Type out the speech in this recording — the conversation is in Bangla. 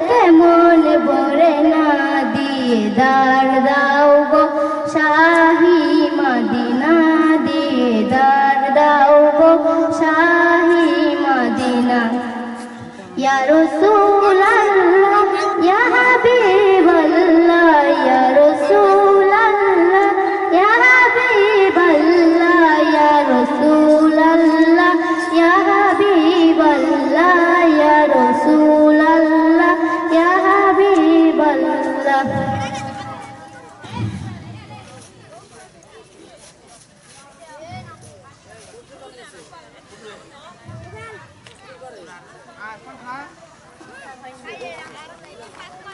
কেমন ভরে না দিদার দাও গো শাহী মদিনা দিদার দাও গো শাহী মদিনা ইয়া রাসূলুল্লাহ ইয়া হাবিবাল্লাহ ইয়া রাসূলুল্লাহ ইয়া হাবিবাল্লাহ ইয়া রাসূলুল্লাহ ইয়া হাবিবাল্লাহ ইয়া রাসূলুল্লাহ ইয়া হাবিবাল্লাহ Hãy subscribe cho kênh Ghiền Mì Gõ để không bỏ lỡ những video hấp dẫn